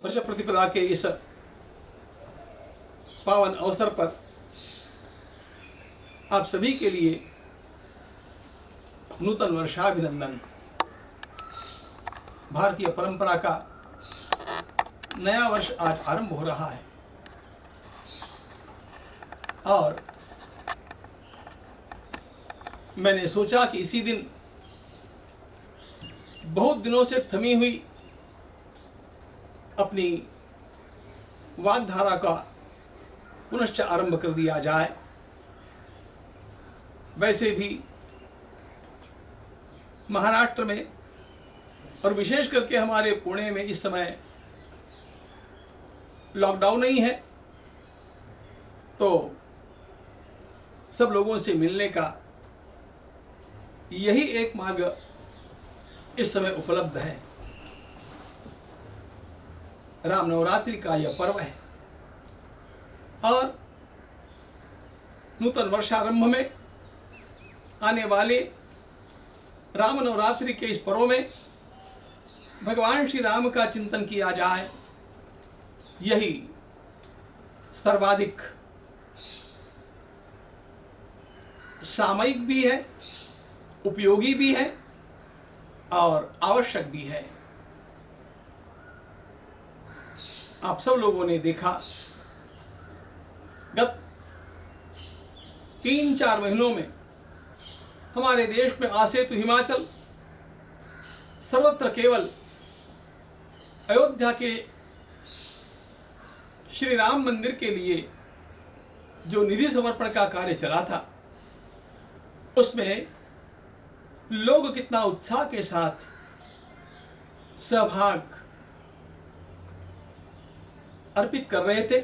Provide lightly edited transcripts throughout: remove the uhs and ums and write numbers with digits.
वर्ष प्रतिपदा के इस पावन अवसर पर आप सभी के लिए नूतन वर्षाभिनंदन। भारतीय परंपरा का नया वर्ष आज आरंभ हो रहा है और मैंने सोचा कि इसी दिन बहुत दिनों से थमी हुई अपनी वाग्धारा का पुनश्च आरंभ कर दिया जाए। वैसे भी महाराष्ट्र में और विशेष करके हमारे पुणे में इस समय लॉकडाउन नहीं है, तो सब लोगों से मिलने का यही एक मार्ग इस समय उपलब्ध है। राम नवरात्रि का यह पर्व है और नूतन वर्षारंभ में आने वाले राम नवरात्रि के इस पर्व में भगवान श्री राम का चिंतन किया जाए, यही सर्वाधिक सामयिक भी है, उपयोगी भी है और आवश्यक भी है। आप सब लोगों ने देखा गत 3-4 महीनों में हमारे देश में आसेतु हिमाचल सर्वत्र केवल अयोध्या के श्री राम मंदिर के लिए जो निधि समर्पण का कार्य चला था, उसमें लोग कितना उत्साह के साथ सहभाग अर्पित कर रहे थे।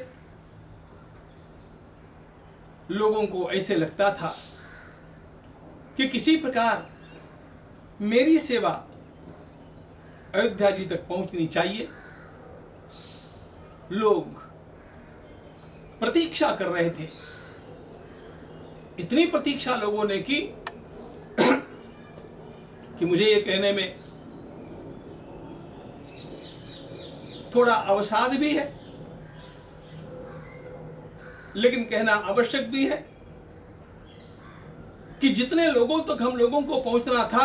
लोगों को ऐसे लगता था कि किसी प्रकार मेरी सेवा अयोध्या जी तक पहुंचनी चाहिए। लोग प्रतीक्षा कर रहे थे। इतनी प्रतीक्षा लोगों ने की कि मुझे ये कहने में थोड़ा अवसाद भी है, लेकिन कहना आवश्यक भी है कि जितने लोगों तक हम लोगों को पहुंचना था,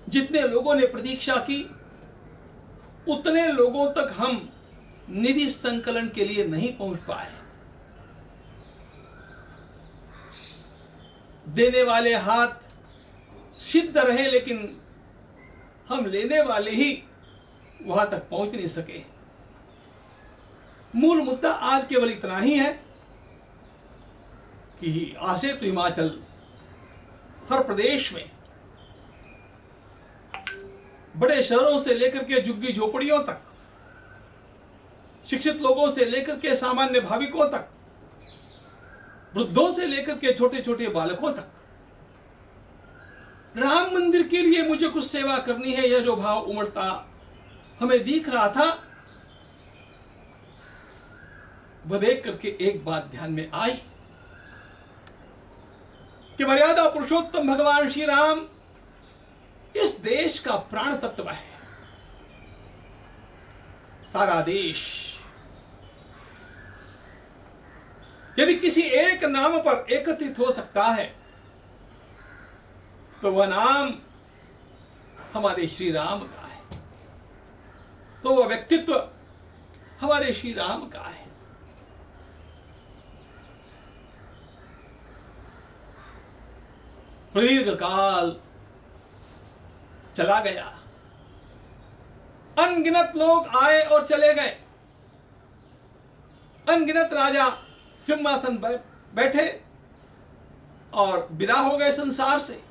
जितने लोगों ने प्रतीक्षा की, उतने लोगों तक हम निधि संकलन के लिए नहीं पहुंच पाए। देने वाले हाथ सिद्ध रहे, लेकिन हम लेने वाले ही वहां तक पहुंच नहीं सके। मूल मुद्दा आज केवल इतना ही है कि आसेतु हिमाचल हर प्रदेश में बड़े शहरों से लेकर के झुग्गी झोपड़ियों तक, शिक्षित लोगों से लेकर के सामान्य भाविकों तक, वृद्धों से लेकर के छोटे छोटे बालकों तक, राम मंदिर के लिए मुझे कुछ सेवा करनी है, यह जो भाव उमड़ता हमें दिख रहा था, वह देख करके एक बात ध्यान में आई कि मर्यादा पुरुषोत्तम भगवान श्री राम इस देश का प्राण तत्व है। सारा देश यदि किसी एक नाम पर एकत्रित हो सकता है, तो वह नाम हमारे श्री राम का है, तो वह व्यक्तित्व हमारे श्री राम का है। प्रदीर्घ काल चला गया, अनगिनत लोग आए और चले गए, अनगिनत राजा सिंहासन बैठे और विदा हो गए संसार से।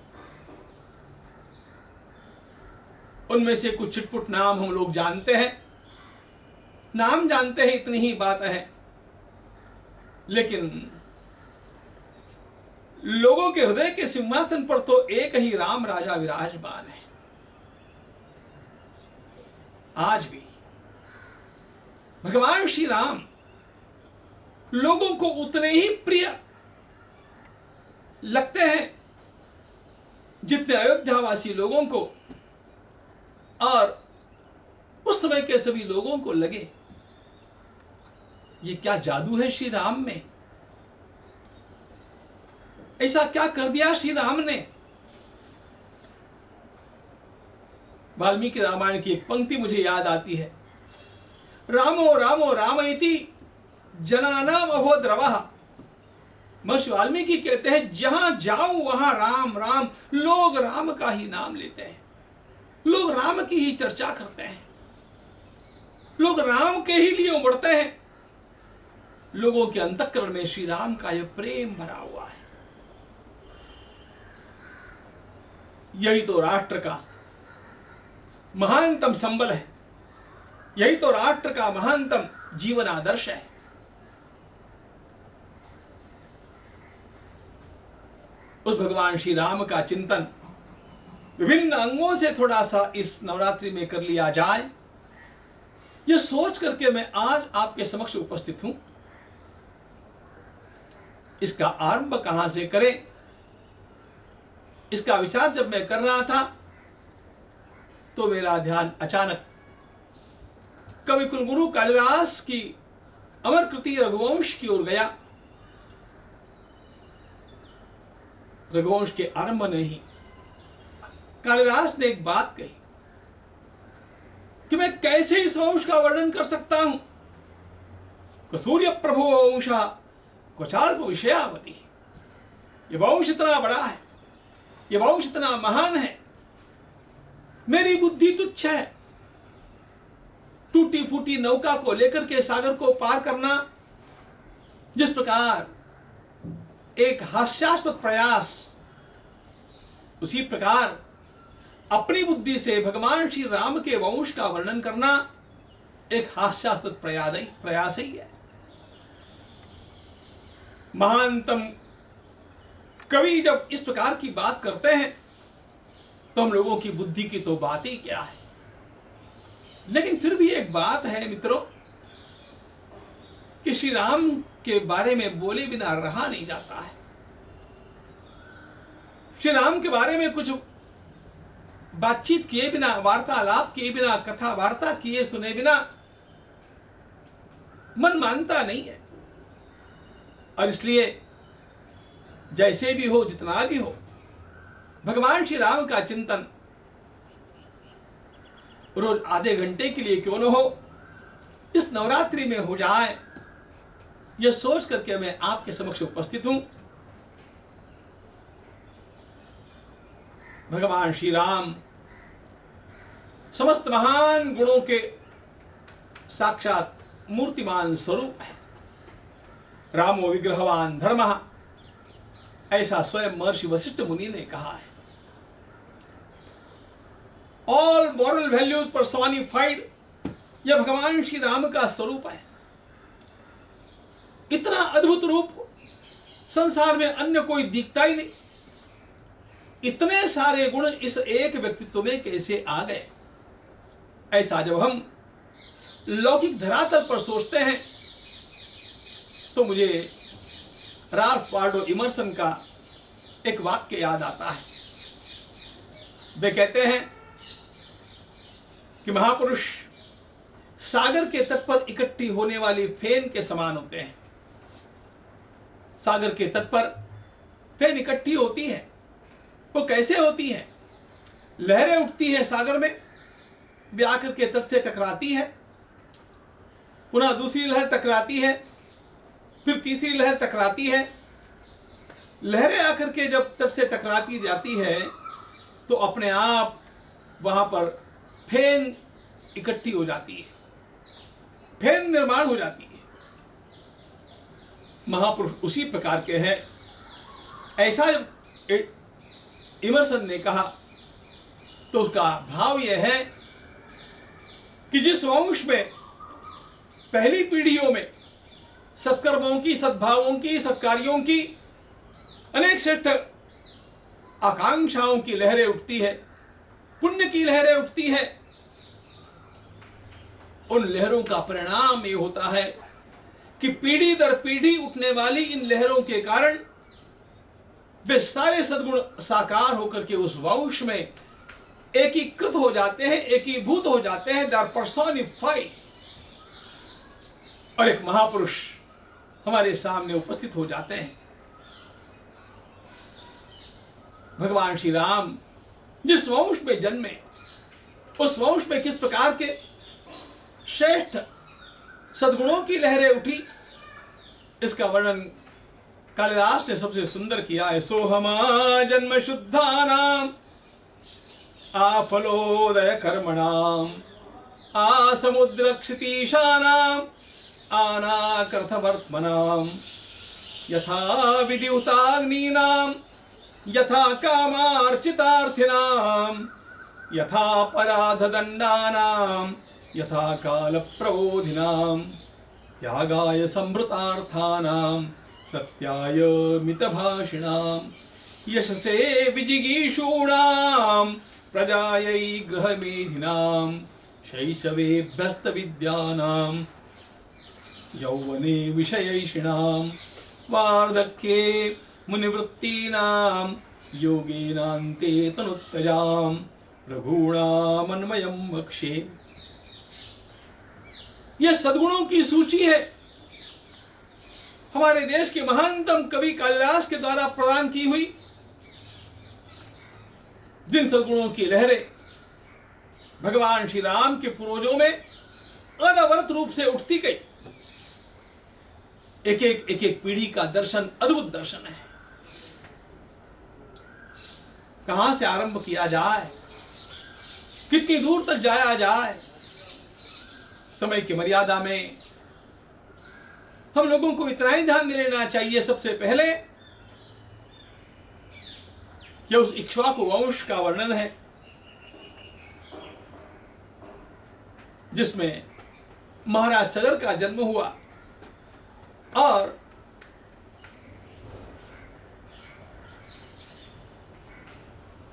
उनमें से कुछ छिटपुट नाम हम लोग जानते हैं, नाम जानते हैं, इतनी ही बात है, लेकिन लोगों के हृदय के सिंहासन पर तो एक ही राम राजा विराजमान है। आज भी भगवान श्री राम लोगों को उतने ही प्रिय लगते हैं जितने अयोध्यावासी लोगों को और उस समय के सभी लोगों को लगे ये क्या जादू है श्री राम में, ऐसा क्या कर दिया श्री राम ने। वाल्मीकि रामायण की एक पंक्ति मुझे याद आती है, रामो रामो रामयति जनानाम अभोद्रवः। महर्षि वाल्मीकि कहते हैं जहां जाओ वहां राम राम, लोग राम का ही नाम लेते हैं, लोग राम की ही चर्चा करते हैं, लोग राम के ही लिए उमड़ते हैं। लोगों के अंतःकरण में श्री राम का यह प्रेम भरा हुआ है। यही तो राष्ट्र का महानतम संबल है, यही तो राष्ट्र का महानतम जीवन आदर्श है। उस भगवान श्री राम का चिंतन विभिन्न अंगों से थोड़ा सा इस नवरात्रि में कर लिया जाए, यह सोच करके मैं आज आपके समक्ष उपस्थित हूं। इसका आरंभ कहां से करें, इसका विचार जब मैं कर रहा था तो मेरा ध्यान अचानक कवि कुलगुरु कालिदास की अमर कृति रघुवंश की ओर गया। रघुवंश के आरंभ में ही कालिदास ने एक बात कही कि मैं कैसे इस वंश का वर्णन कर सकता हूं। सूर्य प्रभु वंश क्वचाल्प विषयावती। ये वंश इतना बड़ा है, ये वंश इतना महान है, मेरी बुद्धि तुच्छ है। टूटी फूटी नौका को लेकर के सागर को पार करना जिस प्रकार एक हास्यास्पद प्रयास, उसी प्रकार अपनी बुद्धि से भगवान श्री राम के वंश का वर्णन करना एक हास्यास्पद प्रयास ही है। महानतम कवि जब इस प्रकार की बात करते हैं तो हम लोगों की बुद्धि की तो बात ही क्या है। लेकिन फिर भी एक बात है मित्रों कि श्री राम के बारे में बोले बिना रहा नहीं जाता है। श्री राम के बारे में कुछ बातचीत किए बिना, वार्तालाप किए बिना, कथा वार्ता किए सुने बिना मन मानता नहीं है। और इसलिए जैसे भी हो, जितना भी हो, भगवान श्री राम का चिंतन रोज आधे घंटे के लिए क्यों न हो, इस नवरात्रि में हो जाए, यह सोच करके मैं आपके समक्ष उपस्थित हूं। भगवान श्री राम समस्त महान गुणों के साक्षात मूर्तिमान स्वरूप है। रामो विग्रहवान धर्मः, ऐसा स्वयं महर्षि वशिष्ठ मुनि ने कहा है। ऑल मॉरल वैल्यूज पर्सोनिफाइड, यह भगवान श्री राम का स्वरूप है। इतना अद्भुत रूप संसार में अन्य कोई दिखता ही नहीं। इतने सारे गुण इस एक व्यक्तित्व में कैसे आ गए। ऐसा जब हम लौकिक धरातल पर सोचते हैं तो मुझे राल्फ वाल्डो इमर्सन का एक वाक्य याद आता है। वे कहते हैं कि महापुरुष सागर के तट पर इकट्ठी होने वाली फेन के समान होते हैं। सागर के तट पर फेन इकट्ठी होती है, वो कैसे होती है? लहरें उठती है सागर में, वे आकर के तट से टकराती है, पुनः दूसरी लहर टकराती है, फिर तीसरी लहर टकराती है। लहरें आकर के जब तट से टकराती जाती है तो अपने आप वहां पर फेन इकट्ठी हो जाती है, फेन निर्माण हो जाती है। महापुरुष उसी प्रकार के हैं। ऐसा इमर्सन ने कहा तो उसका भाव यह है कि जिस वंश में पहली पीढ़ियों में सत्कर्मों की, सद्भावों की, सत्कार्यों की, अनेक श्रेष्ठ आकांक्षाओं की लहरें उठती है, पुण्य की लहरें उठती है, उन लहरों का परिणाम ये होता है कि पीढ़ी दर पीढ़ी उठने वाली इन लहरों के कारण वे सारे सद्गुण साकार होकर के उस वंश में एकीकृत हो जाते हैं, एकीभूत हो जाते हैं, दे आर पर्सोनिफाइड, और एक महापुरुष हमारे सामने उपस्थित हो जाते हैं। भगवान श्री राम जिस वंश में जन्मे, उस वंश में किस प्रकार के श्रेष्ठ सद्गुणों की लहरें उठी, इसका वर्णन कालिदास ने सबसे सुंदर किया है। सोहमा जन्म शुद्धानाम आफलोदय कर्मणाम आसमुद्र क्षितीशानाम आनाकर्थवर्त्मनाम यथा विद्युताग्नीनाम यथा कामार्चितार्थिनाम यथा पराधदण्डानाम यथा कालप्रबोधिनाम यागाय संभृतार्थानाम सत्याय मितभाषिणाम यशसे विजिगीषूणाम प्रजायै गृहमेधिनाम शैशवेभ्यस्त विद्यानाम यौवने विषयैषिणाम वार्धक्ये मुनिवृत्तीनाम योगेनान्ते तनुत्तजाम रघूणामन्वयं वक्षे। यह सद्गुणों की सूची है, हमारे देश के महानतम कवि कालिदास के द्वारा प्रदान की हुई, जिन सद्गुणों की लहरें भगवान श्री राम के पूर्वजों में अनवरत रूप से उठती गई। एक एक पीढ़ी का दर्शन अद्भुत दर्शन है। कहां से आरंभ किया जाए, कितनी दूर तक जाया जाए, समय की मर्यादा में हम लोगों को इतना ही ध्यान देना चाहिए सबसे पहले कि उस इक्ष्वाकु वंश का वर्णन है जिसमें महाराज सगर का जन्म हुआ, और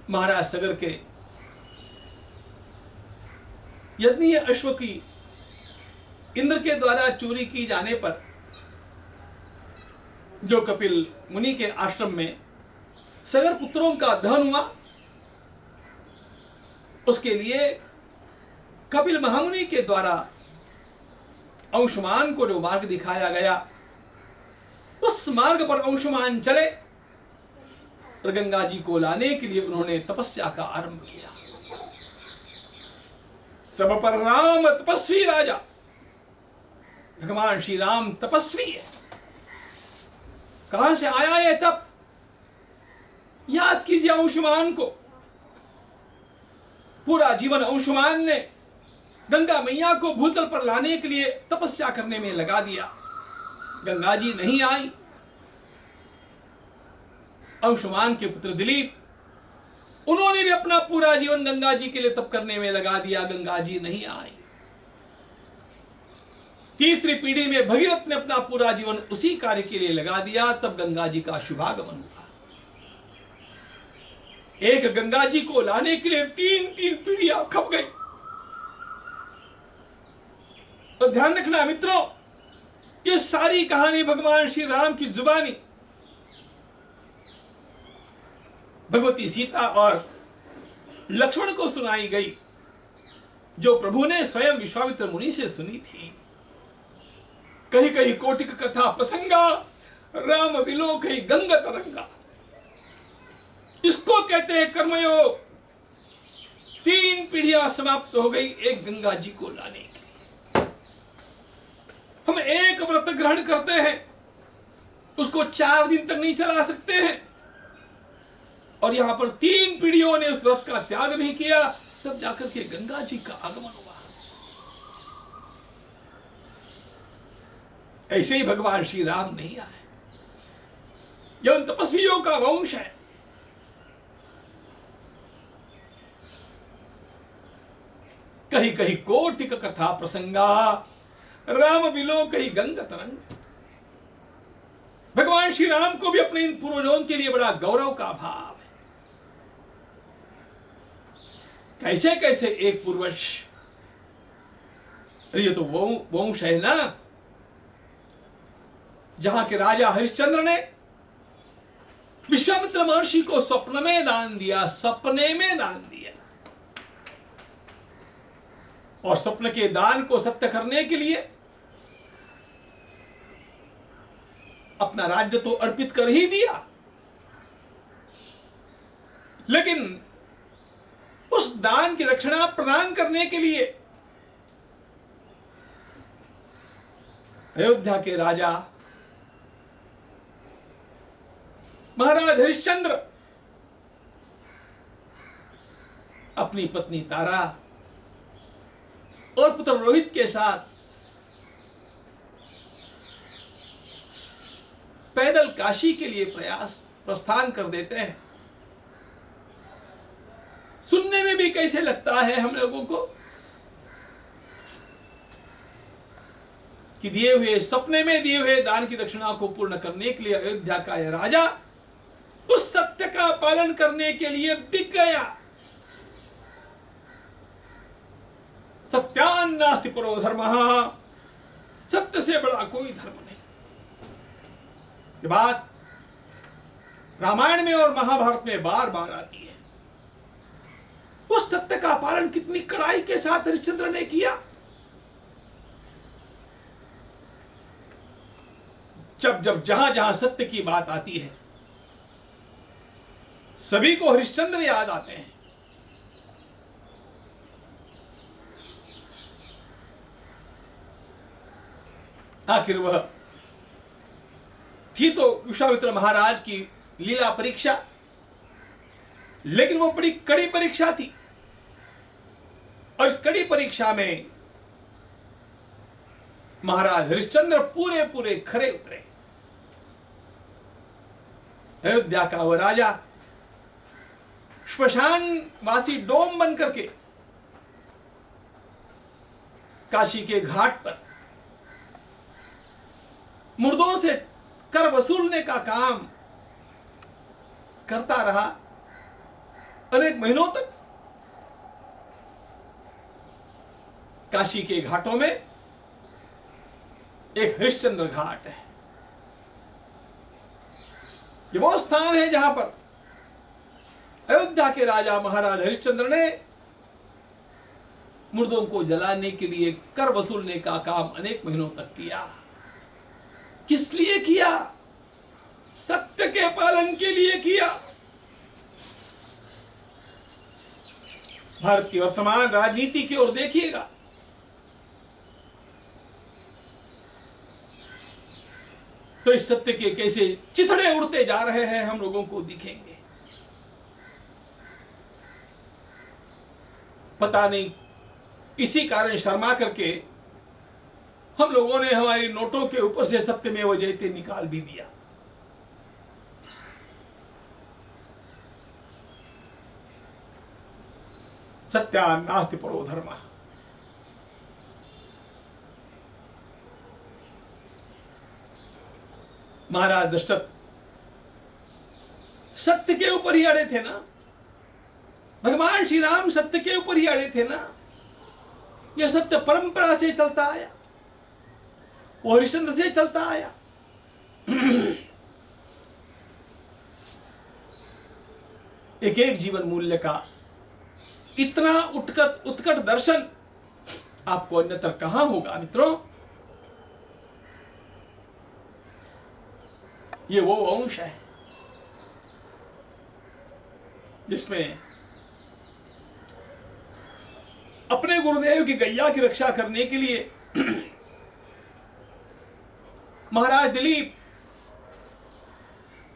महाराज सगर के यज्ञीय अश्व की इंद्र के द्वारा चोरी की जाने पर जो कपिल मुनि के आश्रम में सगर पुत्रों का दहन हुआ, उसके लिए कपिल महामुनि के द्वारा अंशुमान को जो मार्ग दिखाया गया, उस मार्ग पर अंशुमान चले और गंगा जी को लाने के लिए उन्होंने तपस्या का आरंभ किया। सब पर राम तपस्वी राजा, भगवान श्री राम तपस्वी है। कहां से आया है तप? याद कीजिए अंशुमान को। पूरा जीवन अंशुमान ने गंगा मैया को भूतल पर लाने के लिए तपस्या करने में लगा दिया। गंगा जी नहीं आई। अंशुमान के पुत्र दिलीप, उन्होंने भी अपना पूरा जीवन गंगा जी के लिए तप करने में लगा दिया। गंगा जी नहीं आई। तीसरी पीढ़ी में भगीरथ ने अपना पूरा जीवन उसी कार्य के लिए लगा दिया, तब गंगा जी का शुभागमन हुआ। एक गंगा जी को लाने के लिए तीन पीढ़ियां खप गई। और ध्यान रखना मित्रों, ये सारी कहानी भगवान श्री राम की जुबानी भगवती सीता और लक्ष्मण को सुनाई गई, जो प्रभु ने स्वयं विश्वामित्र मुनि से सुनी थी। कहीं कहीं कोटिक कथा प्रसंगा राम विलोकहि गंगा तरंगा, इसको कहते हैं कर्मयोग। तीन पीढ़ियां समाप्त हो गई एक गंगा जी को लाने के लिए। हम एक व्रत ग्रहण करते हैं, उसको 4 दिन तक नहीं चला सकते हैं, और यहां पर 3 पीढ़ियों ने उस व्रत का त्याग नहीं किया, तब जाकर के गंगा जी का आगमन हुआ। ऐसे ही भगवान श्री राम नहीं आए। यह उन तपस्वियों का वंश है। कहीं कहीं कोटिक कथा प्रसंगा राम विलोकहि गंगा तरंग। भगवान श्री राम को भी अपने इन पूर्वजों के लिए बड़ा गौरव का भाव है। कैसे कैसे एक पूर्वज, ये तो वंश है ना जहां के राजा हरिश्चंद्र ने विश्वामित्र महर्षि को स्वप्न में दान दिया, सपने में दान दिया। और स्वप्न के दान को सत्य करने के लिए अपना राज्य तो अर्पित कर ही दिया, लेकिन उस दान की दक्षिणा प्रदान करने के लिए अयोध्या के राजा महाराज हरिश्चंद्र अपनी पत्नी तारा और पुत्र रोहित के साथ पैदल काशी के लिए प्रस्थान कर देते हैं। सुनने में भी कैसे लगता है हम लोगों को कि दिए हुए सपने में दिए हुए दान की दक्षिणा को पूर्ण करने के लिए अयोध्या का यह राजा उस सत्य का पालन करने के लिए बिक गया। सत्यान नास्ति परो धर्मः, सत्य से बड़ा कोई धर्म नहीं। ये बात रामायण में और महाभारत में बार बार आती है। उस सत्य का पालन कितनी कड़ाई के साथ हरिश्चंद्र ने किया। जब जब जहां जहां सत्य की बात आती है सभी को हरिश्चंद्र याद आते हैं। आखिर वह थी तो विश्वामित्र महाराज की लीला परीक्षा, लेकिन वो बड़ी कड़ी परीक्षा थी और इस कड़ी परीक्षा में महाराज हरिश्चंद्र पूरे पूरे खरे उतरे। अयोध्या का वह राजा श्मशानवासी डोम बन करके काशी के घाट पर मुर्दों से कर वसूलने का काम करता रहा अनेक महीनों तक। काशी के घाटों में एक हरिश्चंद्र घाट है। ये वो स्थान है जहां पर अयोध्या के राजा महाराज हरिश्चंद्र ने मुर्दों को जलाने के लिए कर वसूलने का काम अनेक महीनों तक किया। किस लिए किया? सत्य के पालन के लिए किया। भारत की वर्तमान राजनीति की ओर देखिएगा, तो इस सत्य के कैसे चिथड़े उड़ते जा रहे हैं हम लोगों को दिखेंगे। पता नहीं इसी कारण शर्मा करके हम लोगों ने हमारी नोटों के ऊपर से सत्यमेव जयते निकाल भी दिया। सत्यान नास्ति परो धर्मः। महाराज दशरथ सत्य के ऊपर ही अड़े थे ना, भगवान श्री राम सत्य के ऊपर ही अड़े थे ना। यह सत्य परंपरा से चलता आया, वो हरिश्चंद्र से चलता आया। एक एक जीवन मूल्य का इतना उत्कट दर्शन आपको अन्यत्र कहां होगा मित्रों। ये वो अंश है जिसमें अपने गुरुदेव की गैया की रक्षा करने के लिए महाराज दिलीप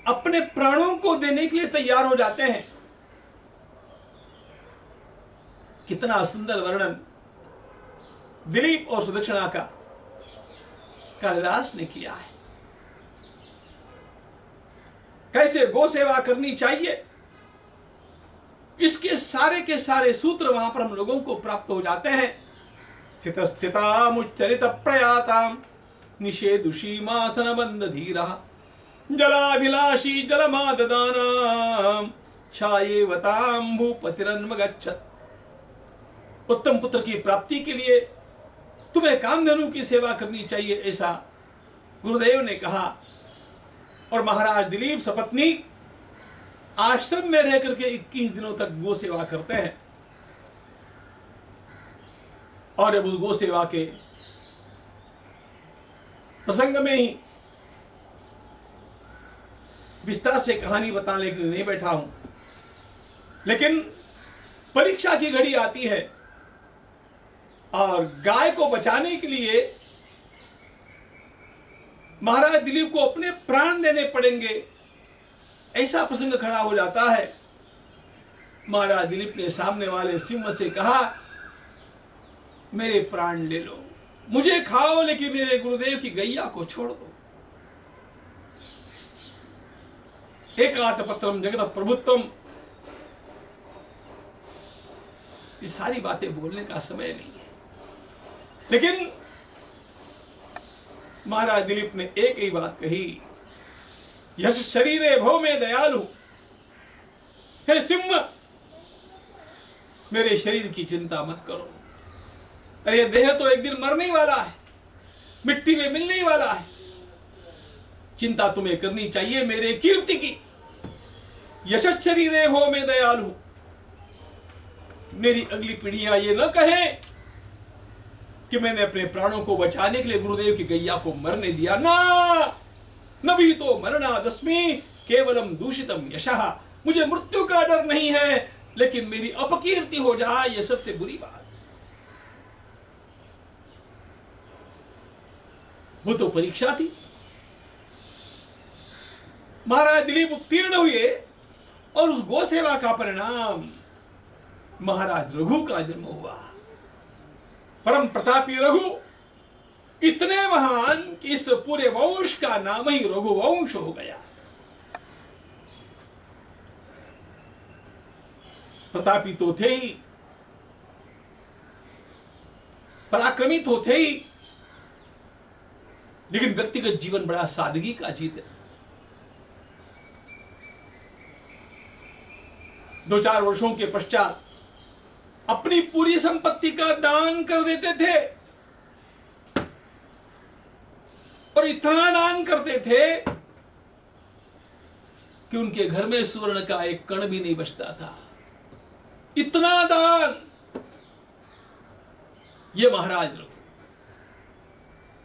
अपने प्राणों को देने के लिए तैयार हो जाते हैं। कितना सुंदर वर्णन दिलीप और सुदक्षिणा का कालिदास ने किया है। कैसे गो सेवा करनी चाहिए, इसके सारे के सारे सूत्र वहां पर हम लोगों को प्राप्त हो जाते हैं। स्थित स्थिताम उच्चरित प्रयाताम निषेधुषी माथन बंद धीरा जलाभिलाषी जलमाददानाम छायेवताम भूपतिरन्वगच्छत्। उत्तम पुत्र की प्राप्ति के लिए तुम्हें कामधेनु की सेवा करनी चाहिए, ऐसा गुरुदेव ने कहा। और महाराज दिलीप सपत्नी आश्रम में रह करके 21 दिनों तक गो सेवा करते हैं। और अब उस गो सेवा के प्रसंग में ही विस्तार से कहानी बताने के लिए नहीं बैठा हूं, लेकिन परीक्षा की घड़ी आती है और गाय को बचाने के लिए महाराज दिलीप को अपने प्राण देने पड़ेंगे, ऐसा प्रसंग खड़ा हो जाता है। महाराज दिलीप ने सामने वाले सिंह से कहा, मेरे प्राण ले लो, मुझे खाओ, लेकिन मेरे गुरुदेव की गैया को छोड़ दो। एकातपत्रम जगत प्रभुत्वम, ये सारी बातें बोलने का समय नहीं है, लेकिन महाराज दिलीप ने एक ही बात कही, यश शरीरे भव में दयालु, हे सिंह मेरे शरीर की चिंता मत करो। अरे ये देह तो एक दिन मरने ही वाला है, मिट्टी में मिलने ही वाला है। चिंता तुम्हें करनी चाहिए मेरे कीर्ति की। यश शरीरे भव में दयालु, मेरी अगली पीढ़ियां ये न कहें कि मैंने अपने प्राणों को बचाने के लिए गुरुदेव की गैया को मरने दिया। ना, नभी तो मरना दस्मी केवलम दूषितम यशः, मुझे मृत्यु का डर नहीं है, लेकिन मेरी अपकीर्ति हो जाए यह सबसे बुरी बात। वो तो परीक्षा थी। महाराज दिलीप उत्तीर्ण हुए और उस गो सेवा का परिणाम महाराज रघु का जन्म हुआ। परम प्रतापी रघु इतने महान कि इस पूरे वंश का नाम ही रघुवंश हो गया। प्रतापी तो थे ही, पराक्रमी तो थे ही, लेकिन व्यक्तिगत जीवन बड़ा सादगी का जीते। 2-4 वर्षों के पश्चात अपनी पूरी संपत्ति का दान कर देते थे, और इतना दान करते थे कि उनके घर में स्वर्ण का एक कण भी नहीं बचता था। इतना दान। ये महाराज रघु,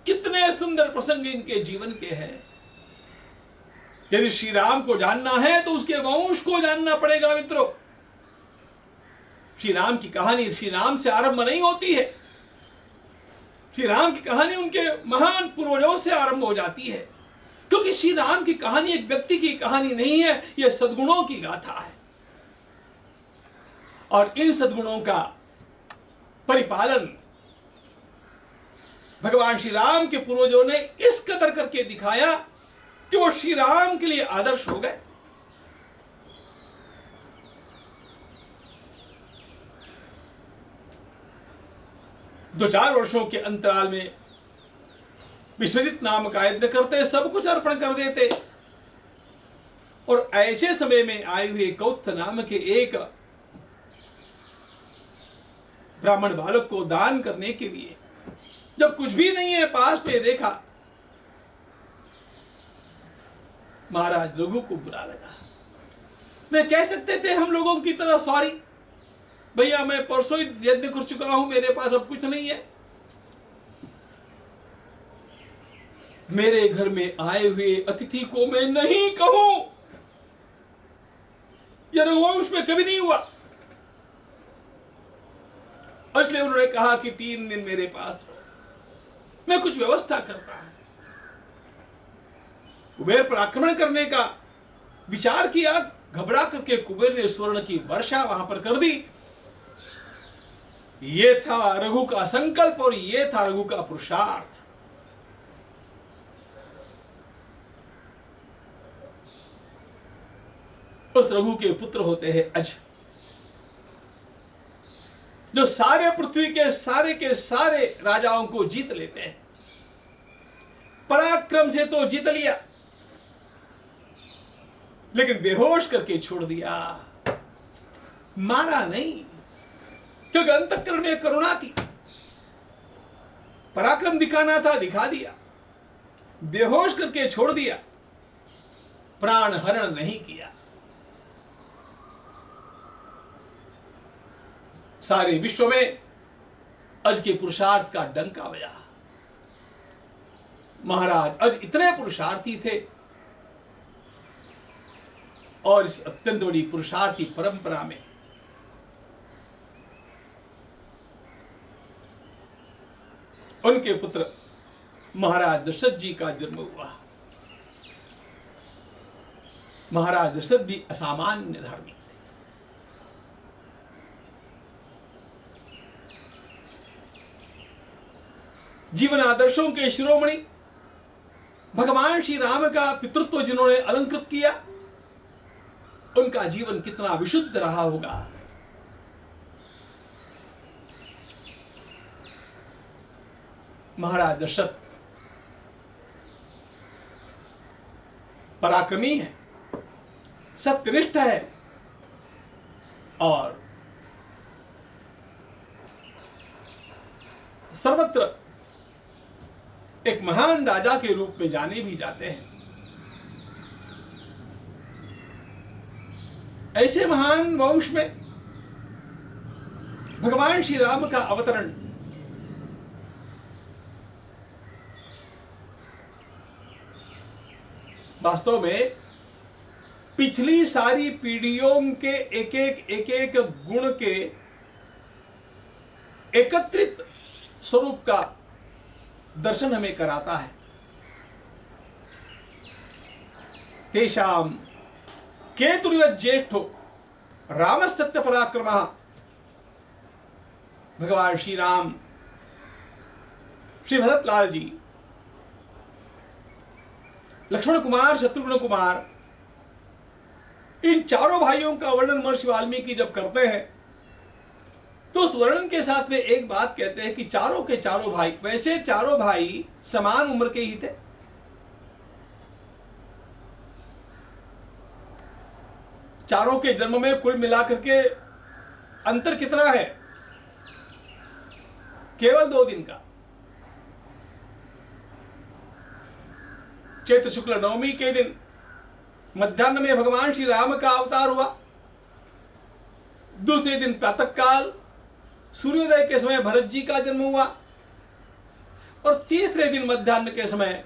कितने सुंदर प्रसंग इनके जीवन के हैं। यदि श्री राम को जानना है तो उसके वंश को जानना पड़ेगा मित्रों। श्री राम की कहानी श्री राम से आरंभ नहीं होती है। श्री राम की कहानी उनके महान पूर्वजों से आरंभ हो जाती है, क्योंकि श्री राम की कहानी एक व्यक्ति की कहानी नहीं है, यह सद्गुणों की गाथा है। और इन सद्गुणों का परिपालन भगवान श्री राम के पूर्वजों ने इस कदर करके दिखाया कि वो श्री राम के लिए आदर्श हो गए। दो 4 वर्षों के अंतराल में विश्वजित नाम का यज्ञ करते, सब कुछ अर्पण कर देते, और ऐसे समय में आए हुए कौत्थ नाम के एक ब्राह्मण बालक को दान करने के लिए जब कुछ भी नहीं है पास में देखा, महाराज रघु को बुरा लगा। मैं कह सकते थे हम लोगों की तरह, सॉरी भैया मैं परसों ही यज्ञ कर चुका हूं, मेरे पास अब कुछ नहीं है। मेरे घर में आए हुए अतिथि को मैं नहीं कहूं, यह रघुवंश में कभी नहीं हुआ। इसलिए उन्होंने कहा कि 3 दिन मेरे पास रहो, मैं कुछ व्यवस्था करता हूं। कुबेर पर आक्रमण करने का विचार किया, घबरा करके कुबेर ने स्वर्ण की वर्षा वहां पर कर दी। ये था रघु का संकल्प और ये था रघु का पुरुषार्थ। उस रघु के पुत्र होते हैं अज, जो सारे पृथ्वी के सारे राजाओं को जीत लेते हैं। पराक्रम से तो जीत लिया, लेकिन बेहोश करके छोड़ दिया, मारा नहीं, क्योंकि अंतःकरण में करुणा थी। पराक्रम दिखाना था, दिखा दिया, बेहोश करके छोड़ दिया, प्राण हरण नहीं किया। सारे विश्व में अज के पुरुषार्थ का डंका बजा। महाराज अज इतने पुरुषार्थी थे और इस अत्यंत बड़ी पुरुषार्थी परंपरा में उनके पुत्र महाराज दशरथ जी का जन्म हुआ। महाराज दशरथ भी असामान्य धार्मिक थे। जीवन आदर्शों के शिरोमणि भगवान श्री राम का पितृत्व जिन्होंने अलंकृत किया, उनका जीवन कितना विशुद्ध रहा होगा। महाराज दशरथ पराक्रमी है, सत्यनिष्ठ है और सर्वत्र एक महान राजा के रूप में जाने भी जाते हैं। ऐसे महान वंश में भगवान श्री राम का अवतरण वास्तव में पिछली सारी पीढ़ियों के एक एक गुण के एकत्रित स्वरूप का दर्शन हमें कराता है। तेषाम केतुर्य ज्येष्ठो राम सत्य पराक्रमः। भगवान श्री राम, श्री भरतलाल जी, लक्ष्मण कुमार, शत्रुघ्न कुमार, इन चारों भाइयों का वर्णन महर्षि वाल्मीकि जब करते हैं तो उस वर्णन के साथ में एक बात कहते हैं कि चारों के चारों भाई, वैसे चारों भाई समान उम्र के ही थे। चारों के जन्म में कुल मिलाकर के अंतर कितना है? केवल 2 दिन का। चैत्र शुक्ल नवमी के दिन मध्याह्न में भगवान श्री राम का अवतार हुआ। दूसरे दिन प्रातःकाल सूर्योदय के समय भरत जी का जन्म हुआ और तीसरे दिन मध्याह्न के समय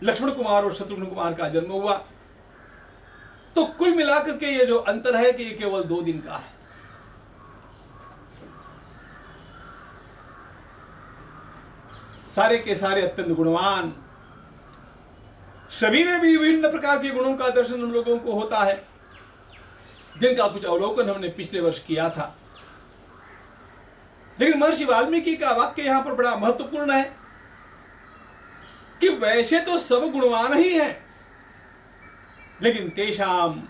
लक्ष्मण कुमार और शत्रुघ्न कुमार का जन्म हुआ। तो कुल मिलाकर के ये जो अंतर है कि ये केवल 2 दिन का है। सारे के सारे अत्यंत गुणवान, सभी में भी विभिन्न प्रकार के गुणों का दर्शन हम लोगों को होता है, जिनका कुछ अवलोकन हमने पिछले वर्ष किया था। लेकिन महर्षि वाल्मीकि का वाक्य यहां पर बड़ा महत्वपूर्ण है कि वैसे तो सब गुणवान ही हैं, लेकिन तेषाम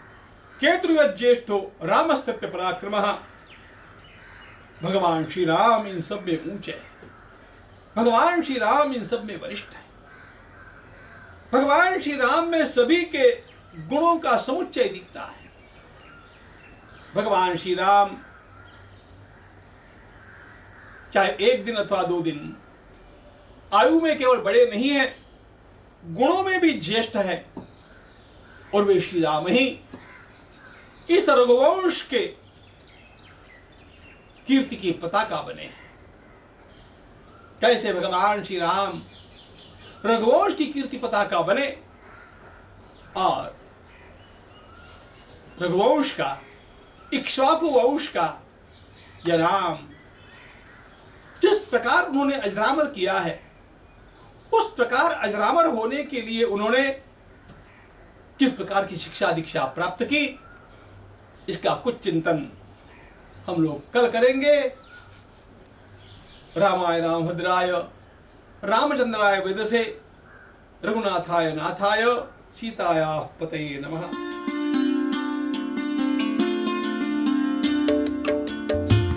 केतुर्य ज्येष्ठो राम सत्य पराक्रमः। भगवान श्री राम इन सब में ऊंचे हैं, भगवान श्री राम इन सब में वरिष्ठ है। भगवान श्री राम में सभी के गुणों का समुच्चय दिखता है। भगवान श्री राम चाहे 1 दिन अथवा 2 दिन, आयु में केवल बड़े नहीं हैं, गुणों में भी ज्येष्ठ है और वे श्री राम ही इस रघुवंश के कीर्ति की पताका बने हैं। कैसे भगवान श्री राम रघुवंश की कीर्ति पताका बने और रघुवंश का, इक्ष्वाकु वंश का यह नाम जिस प्रकार उन्होंने अजरामर किया है, उस प्रकार अजरामर होने के लिए उन्होंने किस प्रकार की शिक्षा दीक्षा प्राप्त की, इसका कुछ चिंतन हम लोग कल करेंगे। रामाय रामभद्राय रामचंद्राय वेदसे रघुनाथाय नाथाय सीताया पतये नमः।